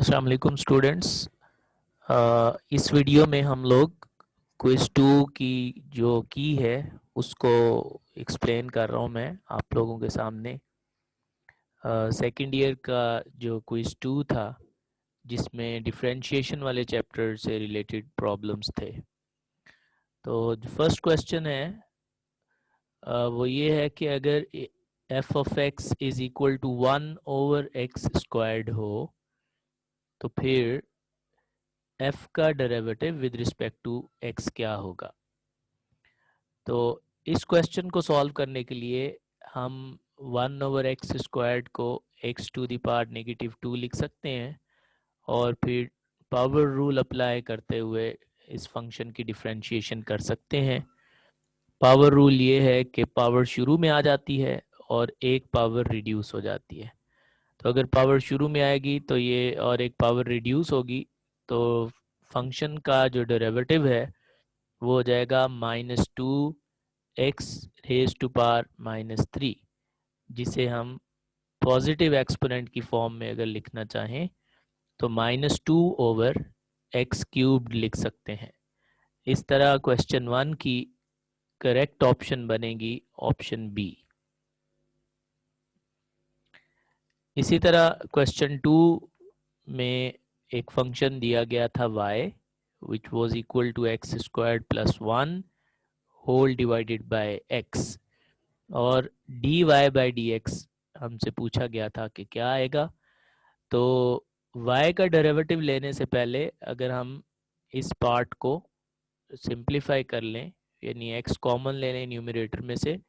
अस्सलाम वालेकुम स्टूडेंट्स। इस वीडियो में हम लोग क्विज 2 की जो की है उसको एक्सप्लेन कर रहा हूँ मैं आप लोगों के सामने। सेकंड ईयर का जो क्विज 2 था जिसमें डिफरेंशिएशन वाले चैप्टर से रिलेटेड प्रॉब्लम्स थे। तो फर्स्ट क्वेश्चन है वो ये है कि अगर F of X is equal to 1/x² हो तो फिर एफ का derivative with respect to X क्या होगा। तो इस क्वेश्चन को सॉल्व करने के लिए हम 1/x² को x⁻⁻² लिख सकते हैं और फिर पावर रूल अप्लाई करते हुए इस फंक्शन की डिफरेंशिएशन कर सकते हैं। पावर रूल ये है कि पावर शुरू में आ जाती है और एक पावर रिड्यूस हो जाती है। तो अगर पावर शुरू में आएगी तो ये और एक पावर रिड्यूस होगी तो फंक्शन का जो डेरिवेटिव है वो हो जाएगा -2x⁻³ जिसे हम पॉजिटिव एक्सपोनेंट की फॉर्म में अगर लिखना चाहें तो -2/x³ लिख सकते हैं। इस तरह क्वेश्चन 1 की करेक्ट ऑप्शन बनेगी ऑप्शन बी। इसी तरह क्वेश्चन 2 में एक फंक्शन दिया गया था y which was equal to x² + 1 whole divided by x और dy/dx हमसे पूछा गया था कि क्या आएगा। तो y का डेरिवेटिव लेने से पहले अगर हम इस पार्ट को सिंप्लीफाई कर लें यानी x कॉमन ले लें न्यूमरेटर में से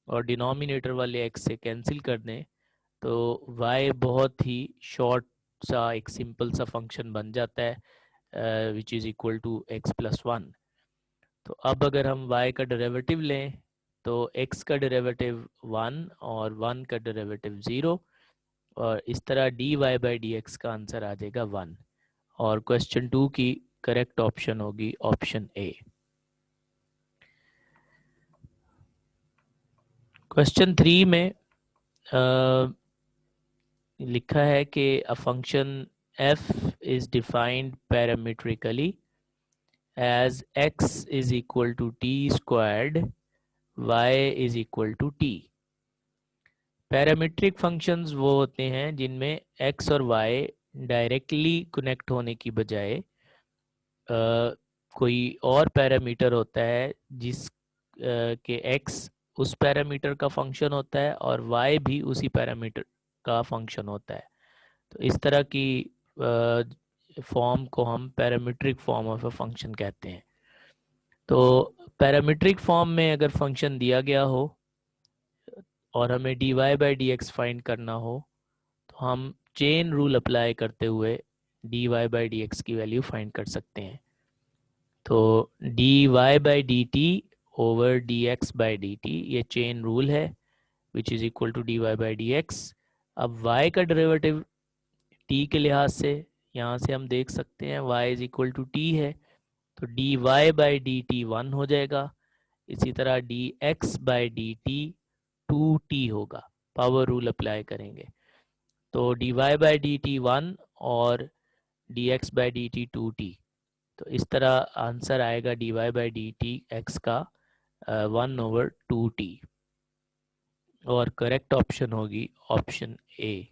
और डिनोमिनेटर वाले x से कैंसिल कर दें तो y बहुत ही शॉर्ट सा एक सिंपल सा फंक्शन बन जाता है which is equal to x+1। तो अब अगर हम y का डेरिवेटिव लें तो x का डेरिवेटिव 1 और 1 का डेरिवेटिव 0 और इस तरह dy/dx का आंसर आ जाएगा 1 और क्वेश्चन 2 की करेक्ट ऑप्शन होगी ऑप्शन ए। क्वेश्चन 3 में लिखा है कि a function f is defined parametrically as x is equal to t², y is equal to t। Parametric functions वो होते हैं जिनमें x और y डायरेक्टली कनेक्ट होने की बजाय कोई और पैरामीटर होता है जिस के x उस पैरामीटर का फंक्शन होता है और y भी उसी पैरामीटर का फंक्शन होता है। तो इस तरह की फॉर्म को हम parametric form of a function कहते हैं। तो पैरामीट्रिक फॉर्म में अगर फंक्शन दिया गया हो और हमें dy/dx फाइंड करना हो तो हम चेन रूल अप्लाई करते हुए dy/dx की वैल्यू फाइंड कर सकते हैं। तो dy/dt/dx/dt ये चेन रूल है which is equal to dy/dx। अब y का डेरिवेटिव t के लिहाज से यहाँ से हम देख सकते हैं y is equal to t है तो dy/dt 1 हो जाएगा। इसी तरह dx/dt 2t होगा। पावर रूल अप्लाई करेंगे तो dy/dt 1 और dx/dt 2t। तो इस तरह आंसर आएगा dy/dt x का 1/2t और करेक्ट ऑप्शन होगी ऑप्शन ए।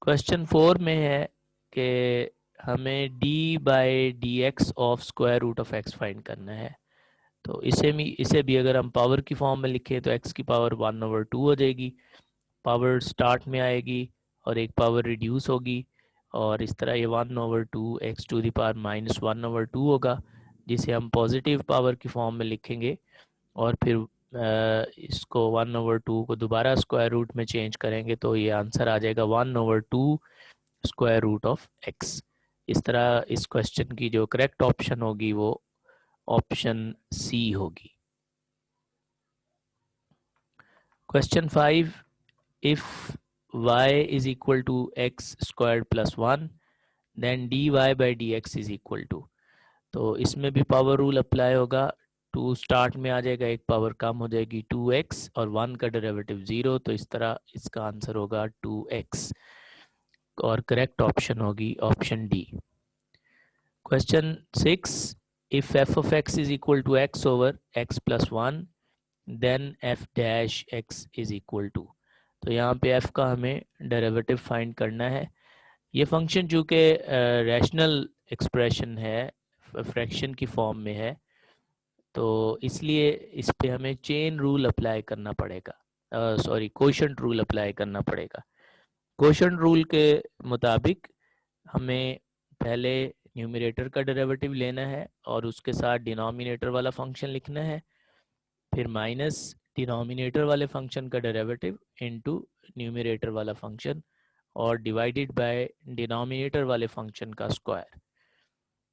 क्वेश्चन 4 में है कि हमें d/dx of square root of x find करना है। तो इसे भी अगर हम पावर की फॉर्म में लिखें तो x की पावर 1/2 हो जाएगी। पावर स्टार्ट में आएगी और एक पावर रिड्यूस होगी और इस तरह ये 1/2 x⁻⁻1/2 होगा जिसे हम पॉजिटिव पावर की फॉर्म में लिखेंगे और फिर इसको 1/2 को दोबारा स्क्वायर रूट में चेंज करेंगे तो ये आंसर आ जाएगा 1/2 स्क्वायर रूट ऑफ x। इस तरह इस क्वेश्चन की जो करेक्ट ऑप्शन होगी वो ऑप्शन सी होगी। Question 5 if y is equal to x² + 1 then dy/dx is equal to. तो इसमें भी पावर रूल अप्लाई होगा टू स्टार्ट में आ जाएगा, एक पावर कम हो जाएगी 2x और 1 का डेरिवेटिव 0, तो इस तरह इसका आंसर होगा 2x और करेक्ट ऑप्शन होगी option D. Question 6, if f of x is equal to x over x plus 1 then f dash x is equal to, तो यहाँ पे f का हमें डेरिवेटिव फाइंड करना है। ये फंक्शन चूँकि रैशनल एक्सप्रेशन है, फ्रैक्शन की फॉर्म में है, तो इसलिए इस पे हमें चेन रूल अप्लाई करना पड़ेगा, सॉरी कोशेंट रूल अप्लाई करना पड़ेगा। कोशेंट रूल के मुताबिक हमें पहले न्यूमरेटर का डेरिवेटिव लेना है और उसके साथ डिनोमिनेटर वाला फंक्शन लिखना है, फिर माइनस डिनोमिनेटर वाले फंक्शन का डेरिवेटिव इनटू न्यूमरेटर वाला फंक्शन और डिवाइडेड बाय डिनोमिनेटर वाले फंक्शन का स्क्वायर।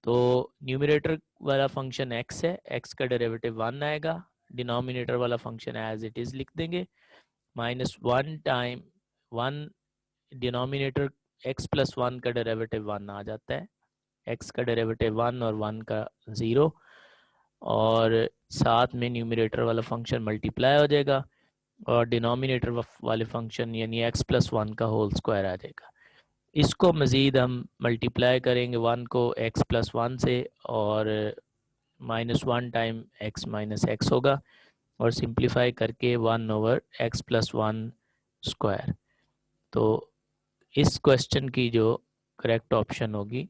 तो न्यूमरेटर वाला फंक्शन x है, x का डेरिवेटिव 1 आएगा, डिनोमिनेटर वाला फंक्शन एज इट इज़ लिख देंगे, minus 1 time 1 denominator x plus 1 का डेरिवेटिव 1 आ जाता है, x का डेरिवेटिव 1 और 1 का 0, और साथ में न्यूमरेटर वाला फंक्शन मल्टीप्लाई हो जाएगा और डिनोमिनेटर वाले फंक्शन यानी x प्लस 1 का होल स्क्वायर आ जाएगा। इसको मज़ीद हम मल्टीप्लाई करेंगे 1 को x प्लस 1 से और minus 1 time x minus x होगा और सिंप्लीफाई करके 1 ओवर x प्लस 1 स्क्वायर। तो इस क्वेश्चन की जो करेक्ट ऑप्शन होगी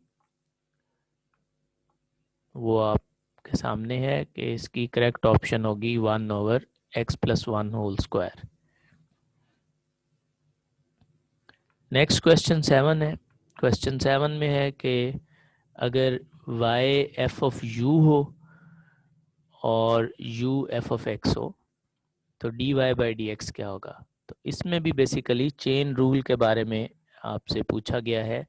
वो आपके सामने है कि इसकी करेक्ट ऑप्शन होगी 1 over x plus 1 whole square. Next question 7 है। क्वेश्चन 7 में है कि अगर y f ऑफ u हो और u f ऑफ x हो तो dy बाई डी एक्स क्या होगा। तो इसमें भी बेसिकली चेन रूल के बारे में आपसे पूछा गया है।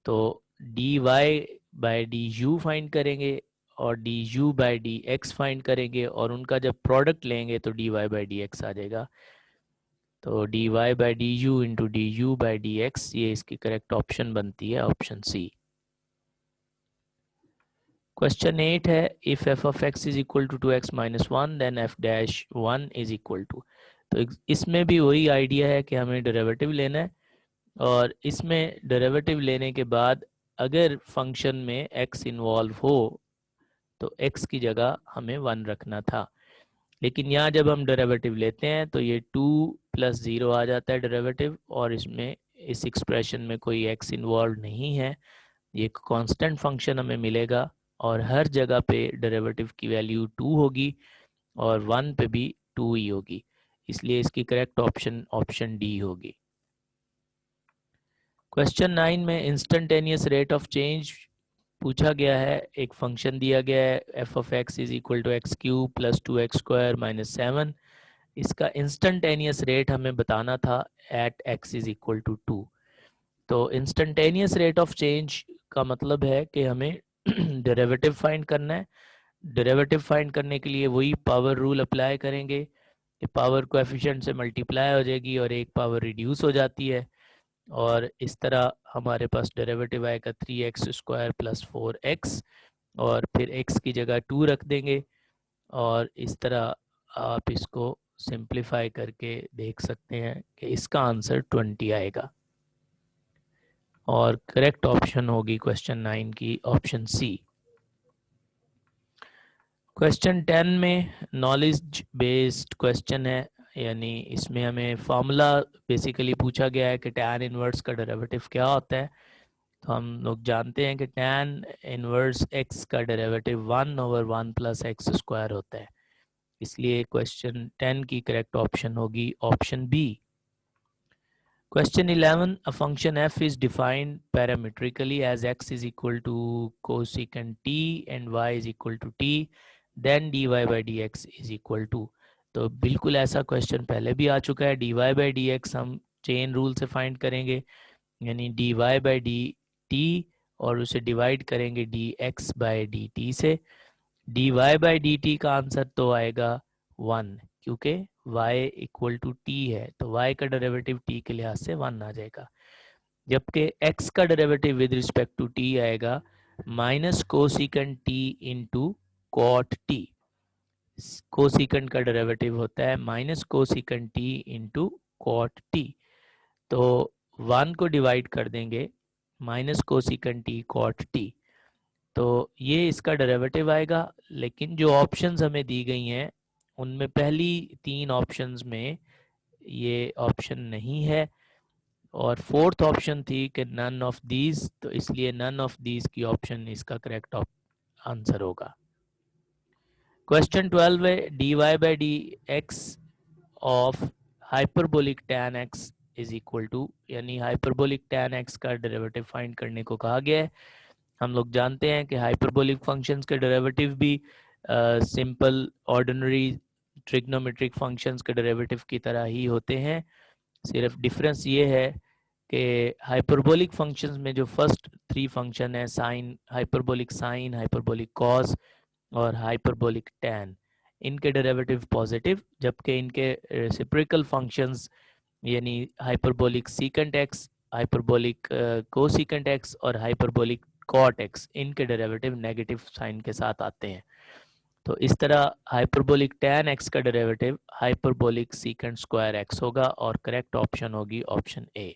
तो dy by D you find करेंगे और D you by D x find करेंगे और उनका जब प्रोडक्ट लेंगे तो dy बाई डी एक्स आ जाएगा। तो dy by D you into D you by D x, ये इसकी करेक्ट ऑप्शन बनती है ऑप्शन सी। क्वेश्चन 8 है, if f of x is equal to 2x minus 1 then f dash 1 is equal to. तो इसमें भी वही आइडिया है कि हमें डेरिवेटिव लेना है और इसमें डेरिवेटिव लेने के बाद अगर फंक्शन में x इन्वॉल्व हो तो x की जगह हमें 1 रखना था, लेकिन यहाँ जब हम डेरिवेटिव लेते हैं तो ये 2 प्लस 0 आ जाता है डेरिवेटिव और इसमें इस एक्सप्रेशन में कोई x इन्वॉल्व नहीं है, ये एक कांस्टेंट फंक्शन हमें मिलेगा और हर जगह पे डेरिवेटिव की वैल्यू 2 होगी और 1 पे भी 2 ही होगी, इसलिए इसकी करेक्ट ऑप्शन ऑप्शन डी होगी। क्वेश्चन 9 में इंस्टेंटेनियस रेट ऑफ चेंज पूछा गया है। एक फंक्शन दिया गया है f of x is equal to X cube plus 2x square minus 7। इसका इंस्टेंटेनियस रेट हमें बताना था at x is equal to 2। तो इंस्टेंटेनियस रेट ऑफ चेंज का मतलब है कि हमें डेरिवेटिव फाइंड करना है। डेरिवेटिव फाइंड करने के लिए वही पावर रूल अप्लाई करेंगे कि पावर कोएफिशिएंट से मल्टीप्लाई हो जाएगी और एक पावर रिड्यूस हो जाती है और इस तरह हमारे पास डेरिवेटिव आएगा 3x स्क्वायर प्लस 4x और फिर x की जगह 2 रख देंगे और इस तरह आप इसको सिंप्लीफाई करके देख सकते हैं कि इसका आंसर 20 आएगा और करेक्ट ऑप्शन होगी क्वेश्चन 9 की ऑप्शन सी। क्वेश्चन 10 में नॉलेज बेस्ड क्वेश्चन है, यानी इसमें हमें फार्मूला बेसिकली पूछा गया है कि tan इनवर्स का डेरिवेटिव क्या होता है। तो हम लोग जानते हैं कि tan इनवर्स x का derivative 1 over 1 plus x square होता है, इसलिए क्वेश्चन 10 की करेक्ट ऑप्शन होगी option B. Question 11, a function f is defined parametrically as x is equal to cosecant t and y is equal to t, then dy by dx is equal to। तो बिल्कुल ऐसा question पहले भी आ चुका है। dy by dx हम chain rule से find करेंगे, यानी dy by dt और उसे डिवाइड करेंगे dx by dt से। dy by dt का आंसर तो आएगा 1, क्योंकि y इक्वल टू टी है तो y का डेरिवेटिव t के लिहाज से 1 आ जाएगा, जबकि x का derivative with respect to t आएगा minus cosecant t into cot T. Cosecant का डेरिवेटिव होता है minus cosecant T into cot T. तो 1 को डिवाइड कर देंगे minus cosecant T cot T, तो ये इसका डेरिवेटिव आएगा। लेकिन जो ऑप्शंस हमें दी गई हैं उनमें पहली 3 ऑप्शंस में ये ऑप्शन नहीं है, और फोर्थ ऑप्शन थी कि नन ऑफ दीज, तो इसलिए नन ऑफ दीज की ऑप्शन इसका करेक्ट आंसर होगा। क्वेश्चन 12 है D Y by D X of hyperbolic tan x is equal to, यानी हाइपरबोलिक tan x का डेरिवेटिव फाइंड करने को कहा गया है। हम लोग जानते हैं कि हाइपरबोलिक फंक्शंस के डेरिवेटिव भी सिंपल ऑर्डिनरी ट्रिग्नोमेट्रिक फंक्शंस के डेरिवेटिव की तरह ही होते हैं। सिर्फ डिफरेंस ये है कि हाइपरबोलिक फंक्शंस में जो फर्स्ट 3 फंक्शन है, sine, hyperbolic sine, hyperbolic cos और हाइपरबोलिक टैन, इनके डेरिवेटिव पॉजिटिव, जबकि इनके रेसिप्रोकल फंक्शंस यानी hyperbolic secant X, hyperbolic cosecant X और हाइपरबोलिक कॉट एक्स, इनके डेरिवेटिव नेगेटिव साइन के साथ आते हैं। तो इस तरह हाइपरबोलिक टैन एक्स का derivative hyperbolic secant square X होगा और करेक्ट ऑप्शन होगी ऑप्शन ए।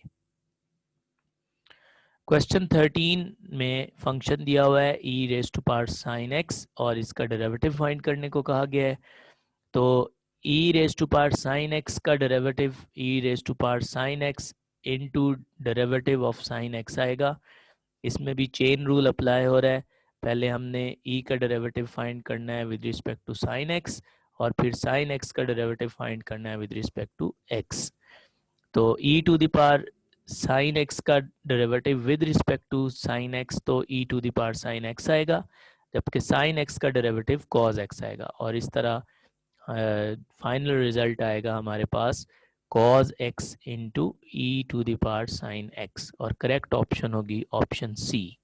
क्वेश्चन 13 में फंक्शन दिया हुआ है e raise to power sine x और इसका डेरिवेटिव फाइंड करने को कहा गया है। तो e raise to power sine x का डेरिवेटिव e raise to power sine x into derivative of sine x आएगा। इसमें भी चेन रूल अप्लाई हो रहा है। पहले हमने e का डेरिवेटिव फाइंड करना है with respect to sine x, और फिर साइन एक्स का डेरिवेटिव फाइंड करना है विद रिस्पेक्ट टू एक्स। तो e to the power sine x का derivative with respect to sine x, तो e to the power sine x आएगा, जबकि साइन एक्स का डेरिवेटिव कॉज एक्स आएगा। और इस तरह फाइनल रिजल्ट आएगा हमारे पास cos x into e to the power sine x, और करेक्ट ऑप्शन होगी ऑप्शन सी।